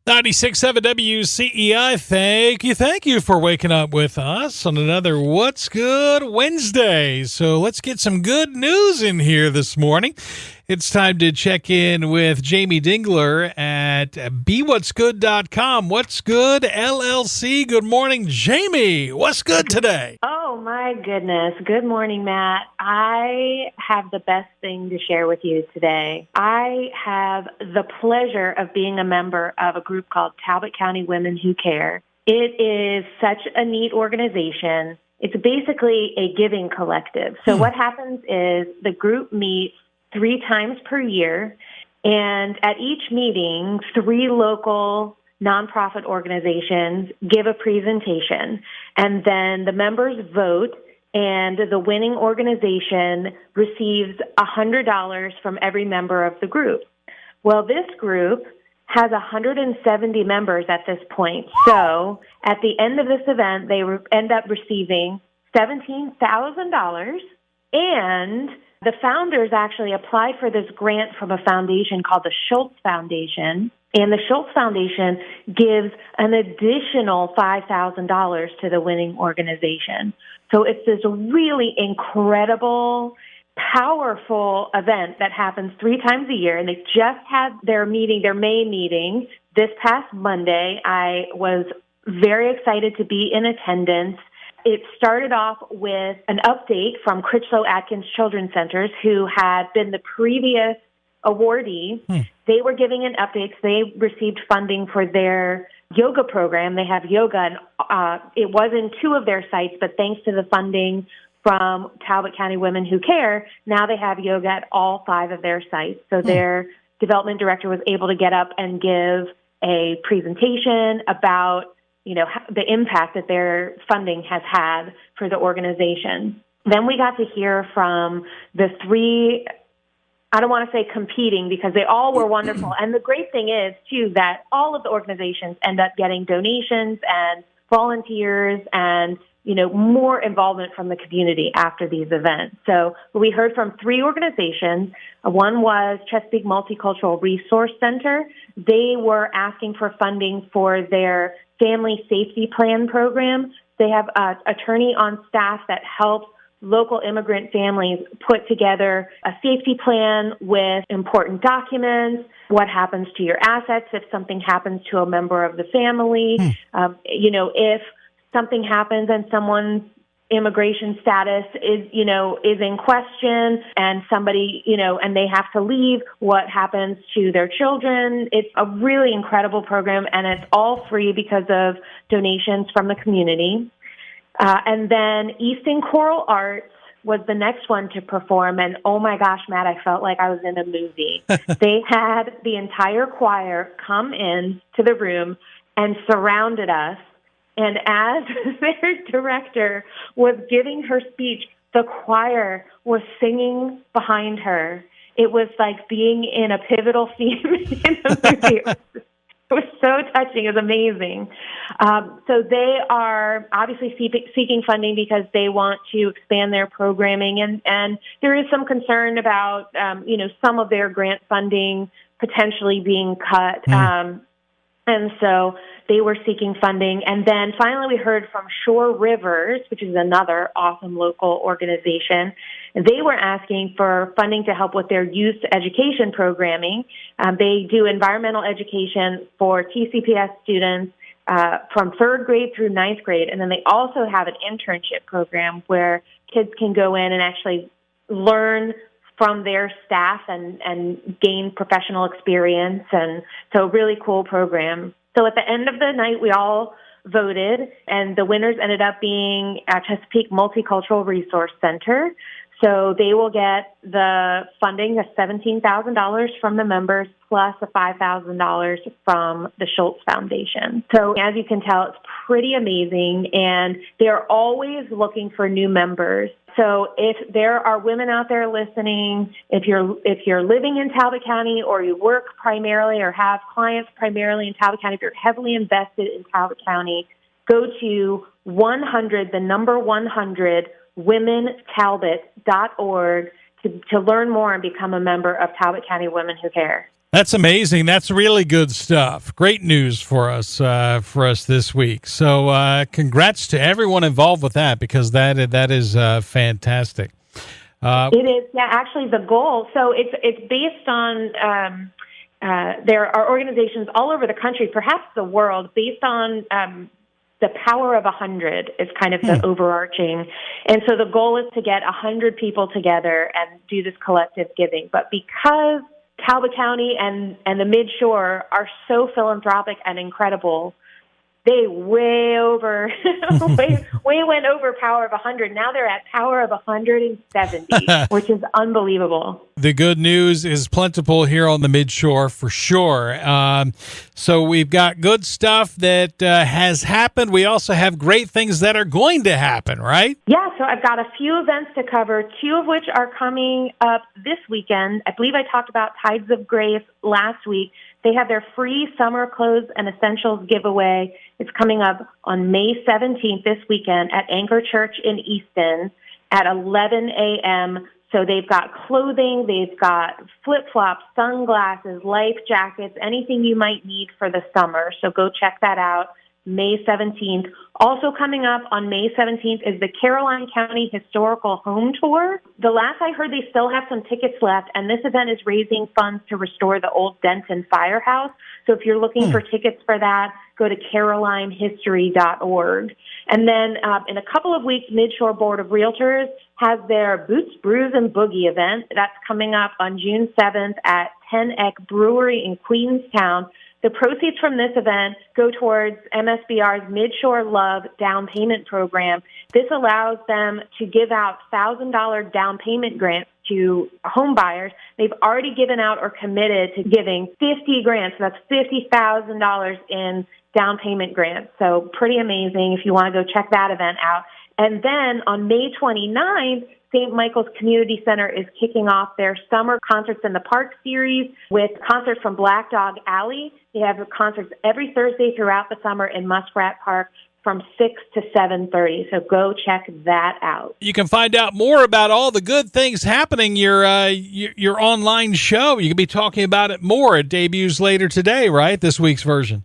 96.7 WCEI, thank you for waking up with us on another What's Good Wednesday. So let's get some good news in here this morning. It's time to check in with Jamie Dingler at BeWhat'sGood.com. What's Good LLC. Good morning, Jamie. What's good today? Oh, my goodness. Good morning, Matt. I have the best thing to share with you today. I have the pleasure of being a member of a group called Talbot County Women Who Care. It is such a neat organization. It's basically a giving collective. So what happens is the group meets 3 times per year, and at each meeting, 3 local nonprofit organizations give a presentation, and then the members vote, and the winning organization receives $100 from every member of the group. Well, this group has 170 members at this point. So at the end of this event, they end up receiving $17,000, and the founders actually applied for this grant from a foundation called the Schultz Foundation, and the Schultz Foundation gives an additional $5,000 to the winning organization. So it's this really incredible, powerful event that happens 3 times a year, and they just had their meeting, their May meeting, this past Monday. I was very excited to be in attendance. It started off with an update from Critchlow Atkins Children's Centers, who had been the previous awardee. They were giving an update. They received funding for their yoga program. They have yoga, and it was in 2 of their sites, but thanks to the funding from Talbot County Women Who Care, now they have yoga at all 5 of their sites. So their development director was able to get up and give a presentation about the impact that their funding has had for the organization. Then we got to hear from the 3, I don't want to say competing because they all were wonderful. And the great thing is, too, that all of the organizations end up getting donations and volunteers and, more involvement from the community after these events. So we heard from 3 organizations. One was Chesapeake Multicultural Resource Center. They were asking for funding for their Family Safety Plan program. They have an attorney on staff that helps local immigrant families put together a safety plan with important documents, what happens to your assets if something happens to a member of the family, if something happens and someone's immigration status is in question and somebody, and they have to leave, what happens to their children. It's a really incredible program, and it's all free because of donations from the community. And then Easton Choral Arts was the next one to perform, and oh my gosh, Matt, I felt like I was in a movie. They had the entire choir come in to the room and surrounded us. And as their director was giving her speech, the choir was singing behind her. It was like being in a pivotal scene in the movie. It was so touching. It was amazing. So they are obviously seeking funding because they want to expand their programming. And there is some concern about, some of their grant funding potentially being cut. And so they were seeking funding. And then finally we heard from Shore Rivers, which is another awesome local organization. They were asking for funding to help with their youth education programming. They do environmental education for TCPS students from 3rd grade through 9th grade. And then they also have an internship program where kids can go in and actually learn from their staff and gain professional experience. And so really cool program. So at the end of the night, we all voted, and the winners ended up being Chesapeake Multicultural Resource Center. So they will get the funding of $17,000 from the members plus a $5,000 from the Schultz Foundation. So as you can tell, it's pretty amazing, and they're always looking for new members. So if there are women out there listening, if you're living in Talbot County or you work primarily or have clients primarily in Talbot County, if you're heavily invested in Talbot County, go to 100, the number 100, womentalbot.org to learn more and become a member of Talbot County Women Who Care. That's amazing. That's really good stuff. Great news for us this week. So congrats to everyone involved with that, because that is fantastic. It is, yeah. Actually, the goal. So it's based on. There are organizations all over the country, perhaps the world, based on the power of 100 is kind of the overarching. And so the goal is to get 100 people together and do this collective giving. But because Talbot County and the Midshore are so philanthropic and incredible, they way went over power of 100. Now they're at power of 170, which is unbelievable. The good news is plentiful here on the Midshore for sure. So we've got good stuff that has happened. We also have great things that are going to happen, right? Yeah, so I've got a few events to cover, two of which are coming up this weekend. I believe I talked about Tides of Grace last week. They have their free summer clothes and essentials giveaway. It's coming up on May 17th this weekend at Anchor Church in Easton at 11 a.m. So they've got clothing, they've got flip-flops, sunglasses, life jackets, anything you might need for the summer. So go check that out, May 17th. Also coming up on May 17th is the Caroline County Historical Home Tour. The last I heard, they still have some tickets left, and this event is raising funds to restore the old Denton Firehouse. So if you're looking for tickets for that, go to carolinehistory.org. And then in a couple of weeks, Midshore Board of Realtors has their Boots, Brews, and Boogie event. That's coming up on June 7th at 10 Eck Brewery in Queenstown. The proceeds from this event go towards MSBR's Midshore Love down payment program. This allows them to give out $1,000 down payment grants to home buyers. They've already given out or committed to giving 50 grants. So that's $50,000 in down payment grants. So pretty amazing if you want to go check that event out. And then on May 29th, St. Michael's Community Center is kicking off their Summer Concerts in the Park series with concerts from Black Dog Alley. They have concerts every Thursday throughout the summer in Muskrat Park from 6 to 7:30. So go check that out. You can find out more about all the good things happening. Your online show, you can be talking about it more. It debuts later today, right? This week's version.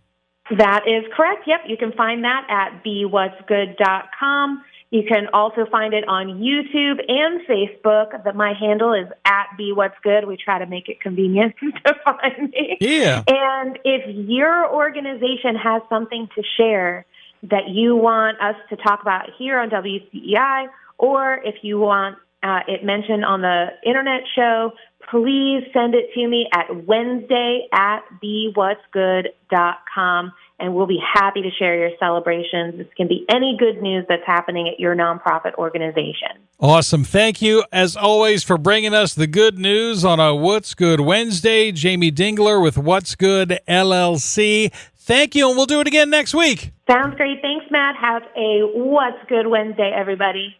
That is correct. Yep. You can find that at BeWhat'sGood.com. You can also find it on YouTube and Facebook. My handle is at BeWhat'sGood. We try to make it convenient to find me. Yeah. And if your organization has something to share that you want us to talk about here on WCEI, or if you want it mentioned on the internet show, please send it to me at Wednesday@BeWhat'sGood.com. And we'll be happy to share your celebrations. This can be any good news that's happening at your nonprofit organization. Awesome. Thank you, as always, for bringing us the good news on a What's Good Wednesday. Jamie Dingler with What's Good LLC. Thank you, and we'll do it again next week. Sounds great. Thanks, Matt. Have a What's Good Wednesday, everybody.